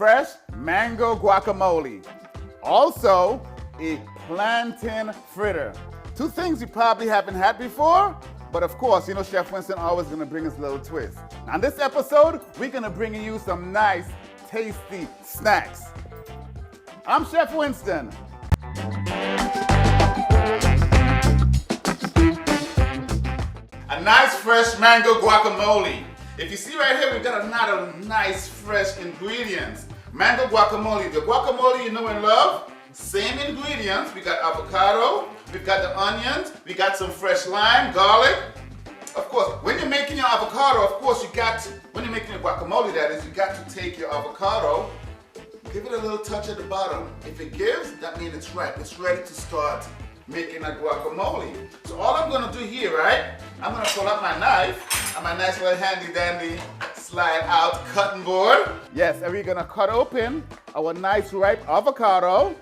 fresh mango guacamole. Also, a plantain fritter. Two things you probably haven't had before, but of course, you know Chef Winston always gonna bring us a little twist. On this episode, we're gonna bring you some nice, tasty snacks. I'm Chef Winston. A nice fresh mango guacamole. If you see right here, we've got another nice fresh ingredients. Mango guacamole. The guacamole you know and love, same ingredients. We got avocado, we've got the onions, we got some fresh lime, garlic. Of course, when you're making your avocado, of course when you're making your guacamole that is, you got to take your avocado, give it a little touch at the bottom. If it gives, that means it's ripe. It's ready to start making a guacamole. So all I'm gonna do here, right? I'm gonna pull out my knife and my nice little handy dandy slide out cutting board. Yes, and we're gonna cut open our nice ripe avocado,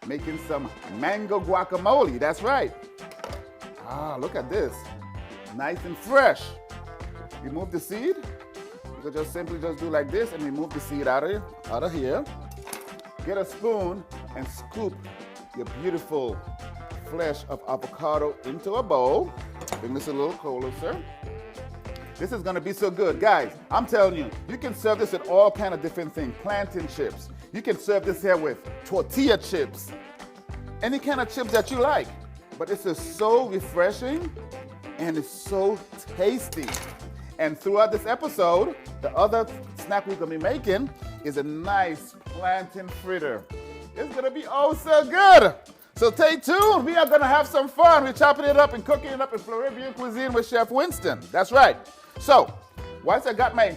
making some mango guacamole. That's right. Ah, look at this. Nice and fresh. Remove the seed. You can just simply do like this and remove the seed out of here. Get a spoon and scoop your beautiful flesh of avocado into a bowl. Bring this a little closer. This is gonna be so good. Guys, I'm telling you, you can serve this with all kind of different things. Plantain chips. You can serve this here with tortilla chips. Any kind of chips that you like. But this is so refreshing and it's so tasty. And throughout this episode, the other snack we're gonna be making is a nice plantain fritter. It's gonna be oh so good. So stay tuned, we are gonna have some fun. We're chopping it up and cooking it up in Floribbean cuisine with Chef Winston. That's right. So, once I got my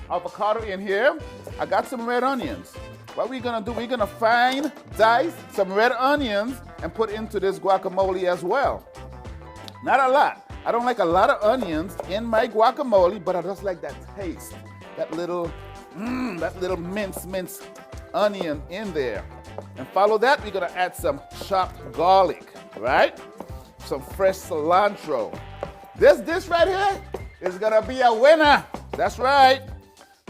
avocado in here, I got some red onions. What we're gonna do, we're gonna fine dice some red onions and put into this guacamole as well. Not a lot. I don't like a lot of onions in my guacamole, but I just like that taste. That little minced onion in there. And follow that, we're gonna add some chopped garlic, right? Some fresh cilantro. This dish right here is gonna be a winner. That's right.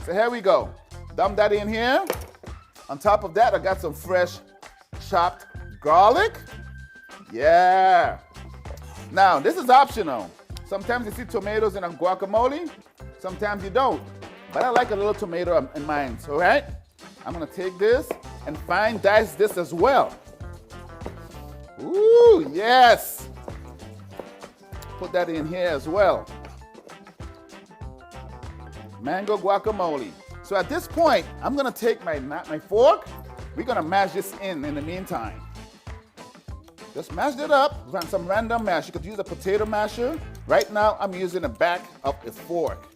So here we go. Dump that in here. On top of that, I got some fresh chopped garlic. Yeah. Now, this is optional. Sometimes you see tomatoes in a guacamole, sometimes you don't. But I like a little tomato in mine, all right? I'm gonna take this and fine dice this as well. Ooh, yes. Put that in here as well. Mango guacamole. So at this point, I'm gonna take my fork. We're gonna mash this in the meantime. Just mash it up, run some random mash. You could use a potato masher. Right now, I'm using the back of a fork.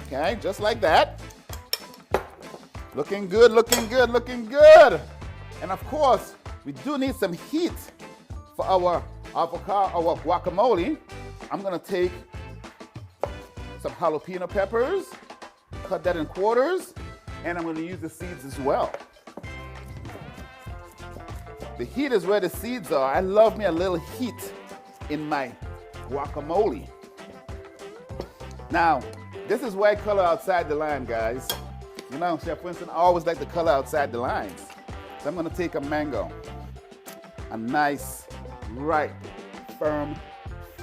Okay, just like that. Looking good, looking good, looking good. And of course, we do need some heat for our avocado, our guacamole. I'm gonna take some jalapeno peppers, cut that in quarters, and I'm gonna use the seeds as well. The heat is where the seeds are. I love me a little heat in my guacamole. Now, this is white color outside the line, guys. You know, Chef Winston always like the color outside the lines. So I'm gonna take a mango, a nice, ripe, firm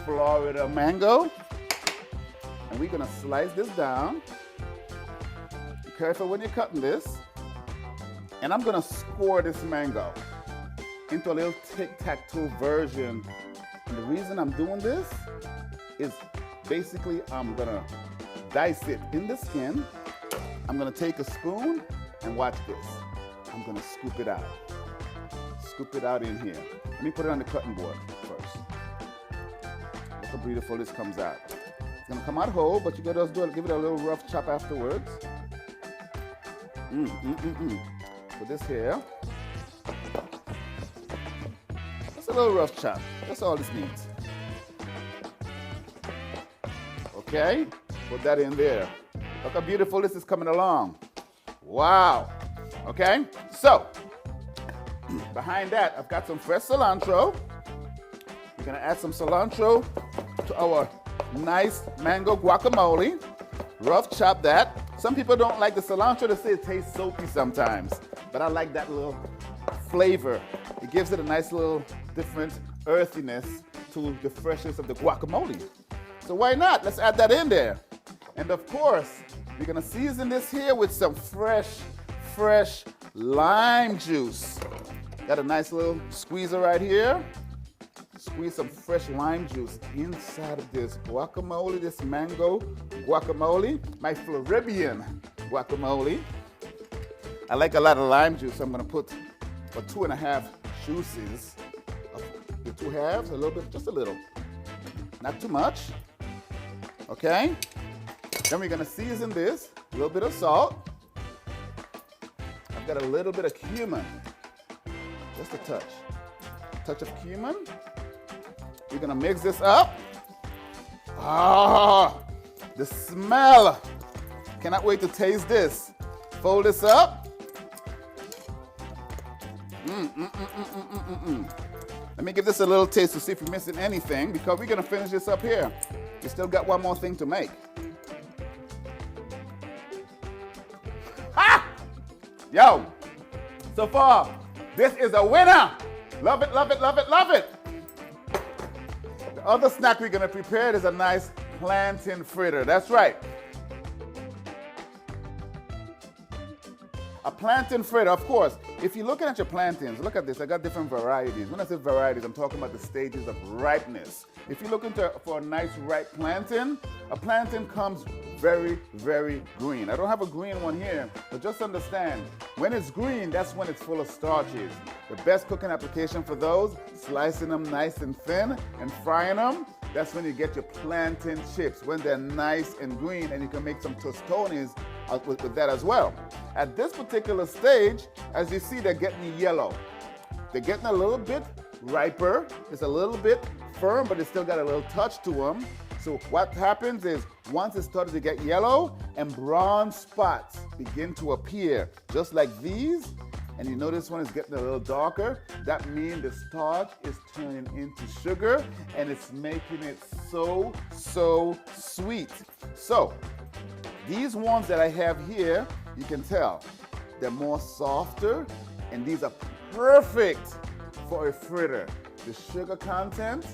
Florida mango, and we're gonna slice this down. Be careful when you're cutting this. And I'm gonna score this mango into a little tic-tac-toe version. And the reason I'm doing this is basically I'm gonna dice it in the skin. I'm gonna take a spoon and watch this. I'm gonna scoop it out. Scoop it out in here. Let me put it on the cutting board first. Look how beautiful this comes out. It's gonna come out whole, but you gotta just give it a little rough chop afterwards. Put this here. Just a little rough chop. That's all this needs. Okay, put that in there. Look how beautiful this is coming along. Wow. Okay, so behind that, I've got some fresh cilantro. We're gonna add some cilantro to our nice mango guacamole. Rough chop that. Some people don't like the cilantro. They say it tastes soapy sometimes, but I like that little flavor. It gives it a nice little different earthiness to the freshness of the guacamole. So why not? Let's add that in there. And of course, we're gonna season this here with some fresh lime juice. Got a nice little squeezer right here. Squeeze some fresh lime juice inside of this guacamole, this mango guacamole, my Floribbean guacamole. I like a lot of lime juice, so I'm gonna put for 2.5 juices of the 2 halves, a little bit, just a little, not too much. Okay? Then we're gonna season this, a little bit of salt. I've got a little bit of cumin, just a touch of cumin. We're gonna mix this up. Ah, the smell. Cannot wait to taste this. Fold this up. Let me give this a little taste to see if we're missing anything, because we're gonna finish this up here. We still got one more thing to make. Ah! Yo, so far, this is a winner. Love it, love it, love it, love it. The other snack we're gonna prepare is a nice plantain fritter. That's right. A plantain fritter, of course. If you're looking at your plantains, look at this. I got different varieties. When I say varieties, I'm talking about the stages of ripeness. If you're looking for a nice ripe plantain, a plantain comes very, very green. I don't have a green one here, but just understand, when it's green, that's when it's full of starches. The best cooking application for those, slicing them nice and thin and frying them, that's when you get your plantain chips, when they're nice and green, and you can make some tostones with that as well. At this particular stage, as you see, they're getting yellow. They're getting a little bit riper. It's a little bit firm, but it's still got a little touch to them. So what happens is, once it starts to get yellow and brown spots begin to appear, just like these, and you notice one is getting a little darker, that means the starch is turning into sugar, and it's making it so sweet. So these ones that I have here, you can tell, they're more softer, and these are perfect for a fritter. The sugar content,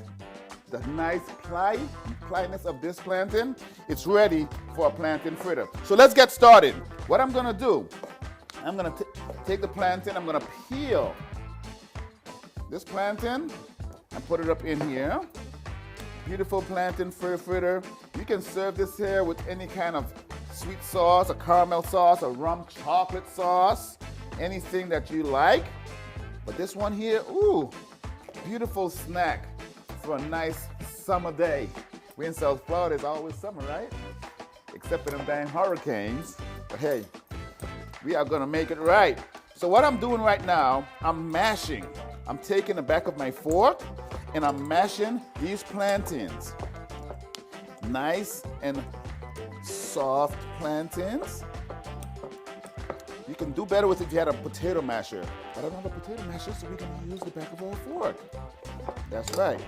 the nice plyness of this plantain, it's ready for a plantain fritter. So let's get started. What I'm gonna do, I'm gonna take the plantain, I'm gonna peel this plantain and put it up in here. Beautiful plantain fritter. You can serve this here with any kind of sweet sauce, a caramel sauce, a rum chocolate sauce, anything that you like. But this one here, ooh, beautiful snack for a nice summer day. We're in South Florida, it's always summer, right? Except for them dang hurricanes. But hey, we are gonna make it right. So what I'm doing right now, I'm mashing. I'm taking the back of my fork and I'm mashing these plantains. Nice and soft plantains. You can do better with it if you had a potato masher. But I don't have a potato masher, so we're gonna use the back of our fork. That's right.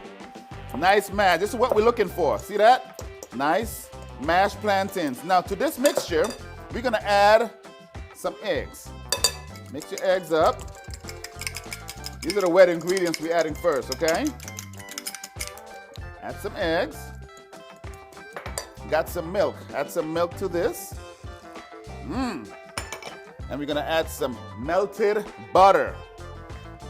Nice mash. This is what we're looking for. See that? Nice mashed plantains. Now to this mixture, we're gonna add some eggs. Mix your eggs up. These are the wet ingredients we're adding first, okay? Add some eggs. Got some milk. Add some milk to this. And we're gonna add some melted butter.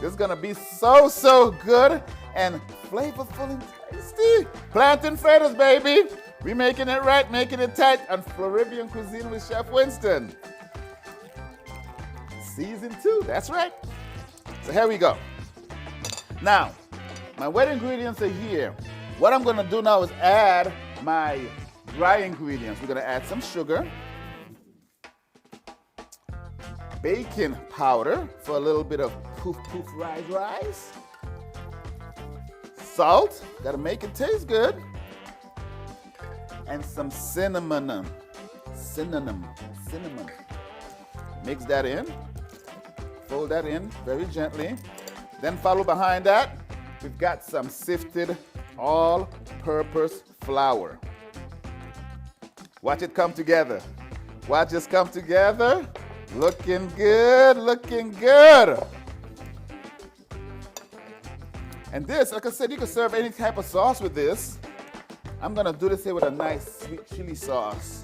This is gonna be so good and flavorful and tasty. Plantain fritters, baby. We're making it right, making it tight on Floribbean Cuisine with Chef Winston. Season 2, that's right. So here we go. Now, my wet ingredients are here. What I'm gonna do now is add my dry ingredients. We're gonna add some sugar, baking powder for a little bit of poof rise, salt, gotta make it taste good, and some cinnamon. Mix that in, fold that in very gently. Then follow behind that, we've got some sifted all-purpose flour. Watch it come together. Watch this come together. Looking good, looking good. And this, like I said, you can serve any type of sauce with this. I'm gonna do this here with a nice sweet chili sauce.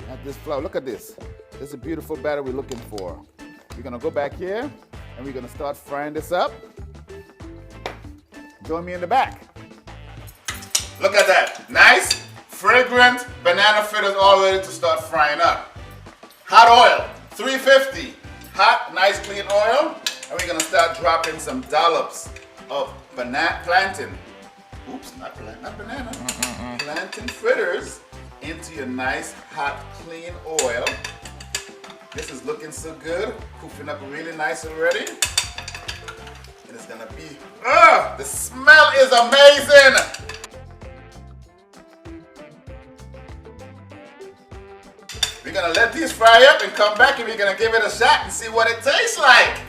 Add this flour, look at this. This is a beautiful batter we're looking for. We're gonna go back here and we're gonna start frying this up. Join me in the back. Look at that, nice, fragrant banana fritters all ready to start frying up. Hot oil, 350. Hot, nice clean oil. And we're gonna start dropping some dollops of plantain. Oops, not banana. Plantain fritters into your nice, hot, clean oil. This is looking so good, cooking up really nice already. And it's gonna be, the smell is amazing. We're gonna let these fry up and come back and we're gonna give it a shot and see what it tastes like.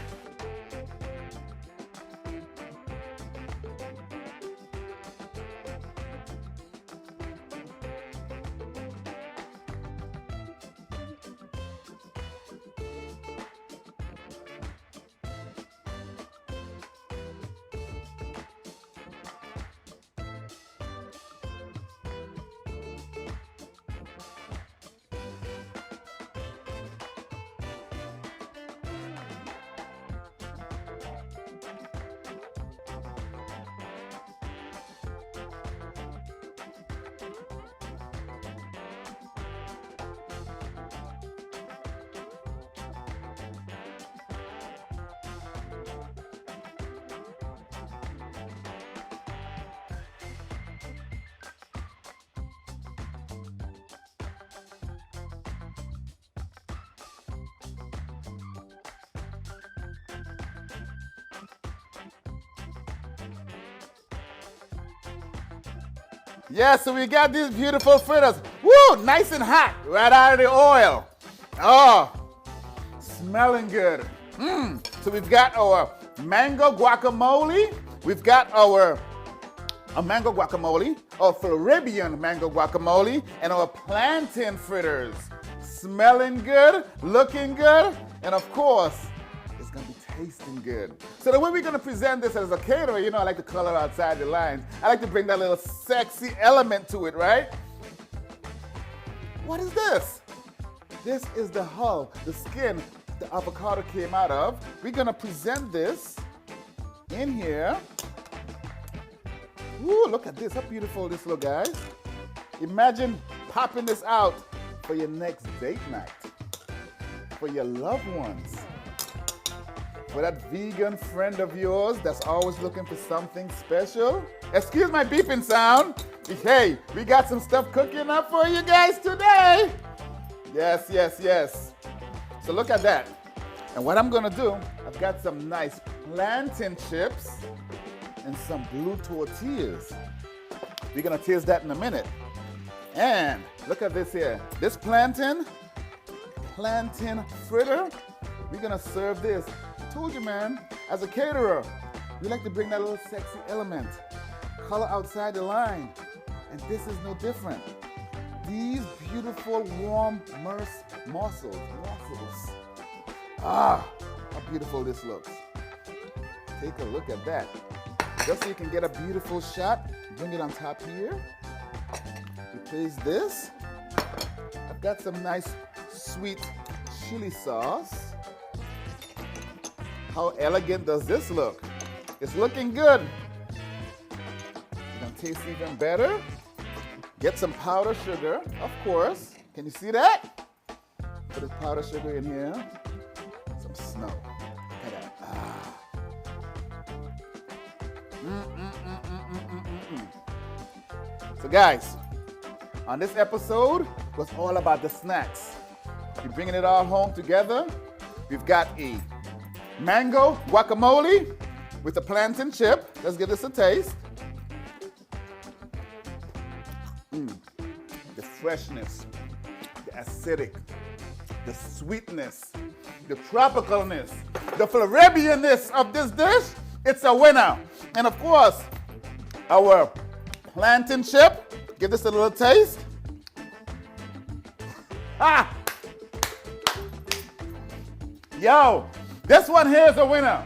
Yeah, so we got these beautiful fritters. Woo, nice and hot, right out of the oil. Oh, smelling good. So we've got our mango guacamole. We've got our mango guacamole, our Floribbean mango guacamole, and our plantain fritters. Smelling good, looking good, and of course, it's gonna be tasting good. So the way we're gonna present this as a caterer, you know, I like to color outside the lines. I like to bring that little sexy element to it, right? What is this? This is the hull, the skin the avocado came out of. We're gonna present this in here. Ooh, look at this, how beautiful this looks, guys. Imagine popping this out for your next date night, for your loved ones, for that vegan friend of yours that's always looking for something special. Excuse my beeping sound. Hey, we got some stuff cooking up for you guys today. Yes, yes, yes. So look at that. And what I'm gonna do, I've got some nice plantain chips and some blue tortillas. We're gonna taste that in a minute. And look at this here. This plantain fritter, we're gonna serve this. I told you, man, as a caterer, we like to bring that little sexy element, color outside the line. And this is no different. These beautiful warm morsels. Ah, how beautiful this looks. Take a look at that. Just so you can get a beautiful shot, bring it on top here. Replace this. I've got some nice sweet chili sauce. How elegant does this look? It's looking good. It's gonna taste even better. Get some powdered sugar, of course. Can you see that? Put the powdered sugar in here. Some snow. Look at that. Ah. So guys, on this episode was all about the snacks. We're bringing it all home together. We've got a mango guacamole with a plantain chip. Let's give this a taste. The freshness, the acidic, the sweetness, the tropicalness, the Floribbeanness of this dish, it's a winner. And of course, our plantain chip, give this a little taste. Yo, this one here is a winner.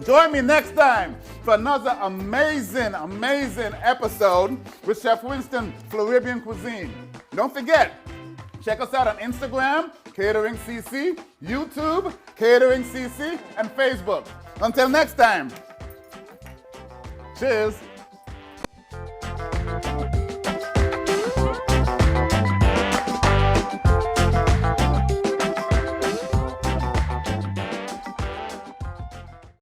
Join me next time for another amazing, amazing episode with Chef Winston, Floribbean Cuisine. Don't forget, check us out on Instagram, Catering CC, YouTube, Catering CC, and Facebook. Until next time, cheers.